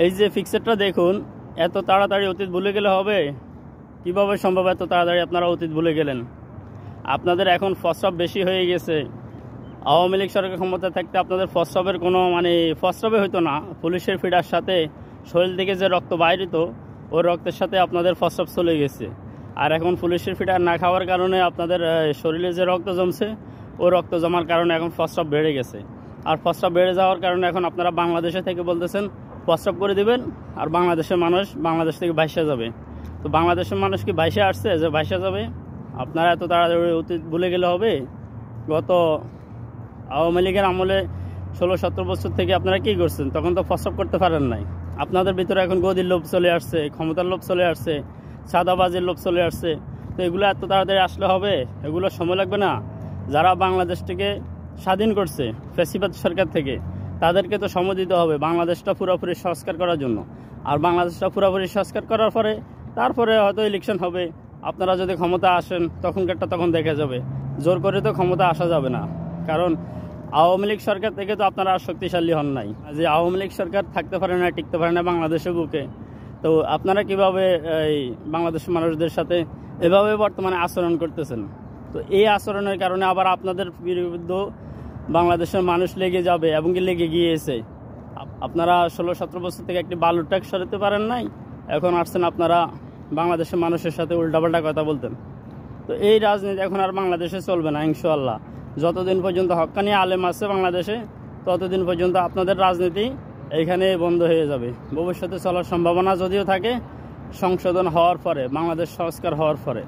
এই যে ফিক্সেটটা দেখুন, এত তাড়াতাড়ি অতীত ভুলে গেলে হবে? কিভাবে সম্ভব এত তাড়াতাড়ি আপনারা অতীত ভুলে গেলেন? আপনাদের এখন প্রস্রাব বেশি হয়ে গেছে। আওয়ামী লীগ সরকার ক্ষমতা থাকতে আপনাদের প্রস্রাবের কোনো প্রস্রাবে হইতো না, পুলিশের ফিডার সাথে শরীর থেকে যে রক্ত বাইরিত ওই রক্তের সাথে আপনাদের প্রস্রাব চলে গেছে। আর এখন পুলিশের ফিডার না খাওয়ার কারণে আপনাদের শরীরে যে রক্ত জমছে ওই রক্ত জমার কারণে এখন প্রস্রাব বেড়ে গেছে। আর প্রস্রাব বেড়ে যাওয়ার কারণে এখন আপনারা বাংলাদেশে থেকে বলতেছেন প্রস্রাব করে দিবেন, আর বাংলাদেশের মানুষ বাংলাদেশ থেকে ভাইসা যাবে। তো বাংলাদেশের মানুষ কি ভাইসা আসছে যে ভাইসা যাবে? আপনারা এত তাড়াতাড়ি অতীত ভুলে গেলে হবে? গত আওয়ামী লীগের আমলে 16-17 বছর থেকে আপনারা কি করছেন? তখন তো প্রস্রাব করতে পারেন নাই। আপনাদের ভিতরে এখন গদির লোভ চলে আসছে, ক্ষমতার লোভ চলে আসছে, সাদাবাজির লোভ চলে আসছে। তো এগুলো এত তাড়াতাড়ি আসলে হবে? এগুলো সময় লাগবে না? যারা বাংলাদেশটাকে স্বাধীন করছে ফ্যাসিবাদ সরকার থেকে, তাদেরকে তো সময় দিতে হবে বাংলাদেশটা পুরোপুরি সংস্কার করার জন্য। আর বাংলাদেশটা পুরোপুরি সংস্কার করার পরে তারপরে হয়তো ইলেকশন হবে। আপনারা যদি ক্ষমতা আসেন তখনকারটা তখন দেখা যাবে। জোর করে তো ক্ষমতা আসা যাবে না, কারণ আওয়ামী লীগ সরকার থেকে তো আপনারা আর শক্তিশালী হন নাই। যে আওয়ামী লীগ সরকার থাকতে পারে না, টিকতে পারে না বাংলাদেশের বুকে, তো আপনারা কিভাবে এই বাংলাদেশের মানুষদের সাথে এভাবে বর্তমানে আচরণ করতেছেন? তো এই আচরণের কারণে আবার আপনাদের বিরুদ্ধে বাংলাদেশের মানুষ লেগে যাবে এবং কি লেগে গিয়েছে। আপনারা 16-17 বছর থেকে একটি বালুর ট্যাক্স সরাতে পারেন নাই, এখন আসছেন আপনারা বাংলাদেশের মানুষের সাথে উল্টাপাল্টা কথা বলতেন। তো এই রাজনীতি এখন আর বাংলাদেশে চলবে না ইনশাআল্লাহ। যতদিন পর্যন্ত হক্কানি আলেম আছে বাংলাদেশে, ততদিন পর্যন্ত আপনাদের রাজনীতি এইখানে বন্ধ হয়ে যাবে। ভবিষ্যতে চলার সম্ভাবনা যদিও থাকে সংশোধন হওয়ার পরে, বাংলাদেশ সংস্কার হওয়ার পরে।